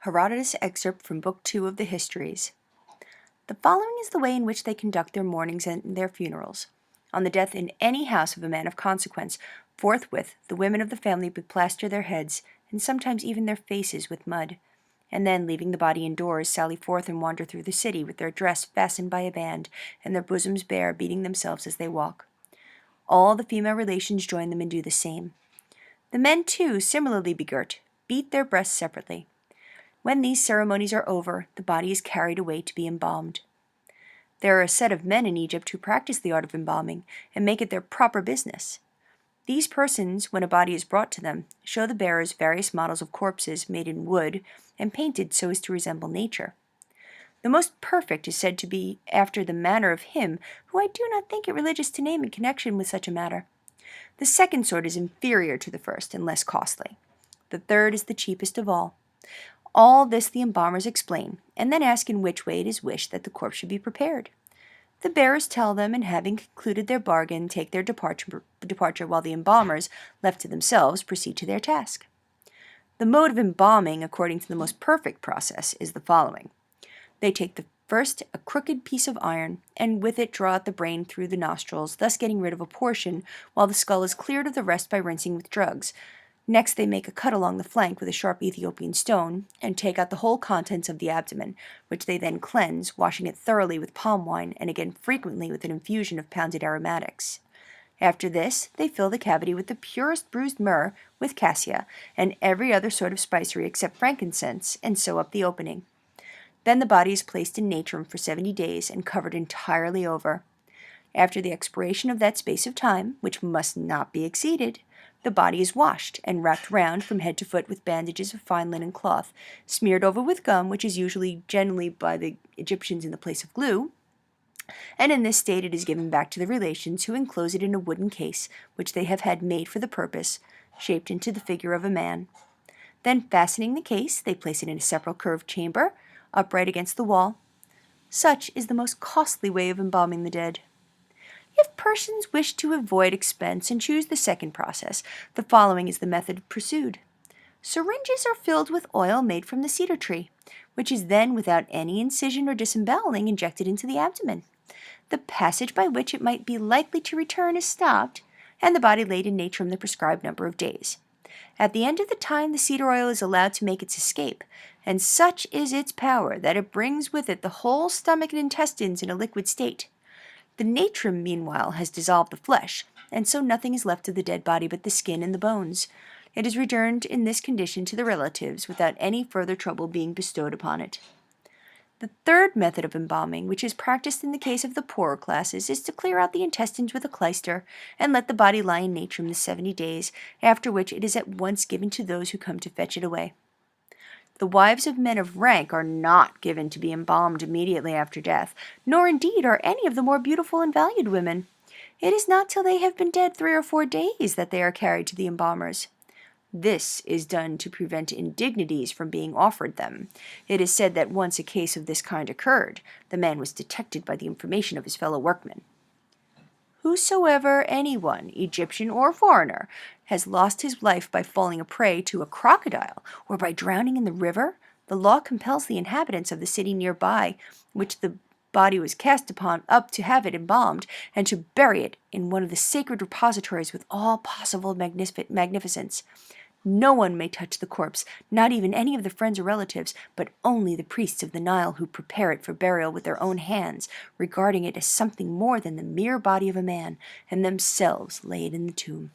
Herodotus excerpt from Book 2 of the Histories. The following is the way in which they conduct their mournings and their funerals. On the death in any house of a man of consequence, forthwith the women of the family beplaster their heads, and sometimes even their faces, with mud, and then, leaving the body indoors, sally forth and wander through the city, with their dress fastened by a band, and their bosoms bare, beating themselves as they walk. All the female relations join them and do the same. The men, too, similarly begirt, beat their breasts separately. When these ceremonies are over, the body is carried away to be embalmed. There are a set of men in Egypt who practice the art of embalming and make it their proper business. These persons, when a body is brought to them, show the bearers various models of corpses made in wood and painted so as to resemble nature. The most perfect is said to be after the manner of him who I do not think it religious to name in connection with such a matter. The second sort is inferior to the first and less costly. The third is the cheapest of all. All this the embalmers explain, and then ask in which way it is wished that the corpse should be prepared. The bearers tell them, and having concluded their bargain, take their departure, while the embalmers, left to themselves, proceed to their task. The mode of embalming, according to the most perfect process, is the following. They take first a crooked piece of iron, and with it draw out the brain through the nostrils, thus getting rid of a portion, while the skull is cleared of the rest by rinsing with drugs. Next they make a cut along the flank with a sharp Ethiopian stone, and take out the whole contents of the abdomen, which they then cleanse, washing it thoroughly with palm wine, and again frequently with an infusion of pounded aromatics. After this, they fill the cavity with the purest bruised myrrh, with cassia, and every other sort of spicery except frankincense, and sew up the opening. Then the body is placed in natrum for 70 days, and covered entirely over. After the expiration of that space of time, which must not be exceeded, the body is washed and wrapped round from head to foot with bandages of fine linen cloth, smeared over with gum, which is generally by the Egyptians in the place of glue, and in this state it is given back to the relations, who enclose it in a wooden case, which they have had made for the purpose, shaped into the figure of a man. Then, fastening the case, they place it in a separate curved chamber, upright against the wall. Such is the most costly way of embalming the dead. If persons wish to avoid expense and choose the second process, the following is the method pursued. Syringes are filled with oil made from the cedar tree, which is then, without any incision or disemboweling, injected into the abdomen. The passage by which it might be likely to return is stopped, and the body laid in natrum the prescribed number of days. At the end of the time, the cedar oil is allowed to make its escape, and such is its power that it brings with it the whole stomach and intestines in a liquid state. The natrum, meanwhile, has dissolved the flesh, and so nothing is left of the dead body but the skin and the bones. It is returned in this condition to the relatives, without any further trouble being bestowed upon it. The third method of embalming, which is practiced in the case of the poorer classes, is to clear out the intestines with a clyster, and let the body lie in natrum the 70 days, after which it is at once given to those who come to fetch it away. The wives of men of rank are not given to be embalmed immediately after death, nor indeed are any of the more beautiful and valued women. It is not till they have been dead 3 or 4 days that they are carried to the embalmers. This is done to prevent indignities from being offered them. It is said that once a case of this kind occurred, the man was detected by the information of his fellow workmen. Whosoever anyone, Egyptian or foreigner, has lost his life by falling a prey to a crocodile or by drowning in the river, the law compels the inhabitants of the city nearby, which the body was cast upon, up to have it embalmed, and to bury it in one of the sacred repositories with all possible magnificence. No one may touch the corpse, not even any of the friends or relatives, but only the priests of the Nile, who prepare it for burial with their own hands, regarding it as something more than the mere body of a man, and themselves lay it in the tomb.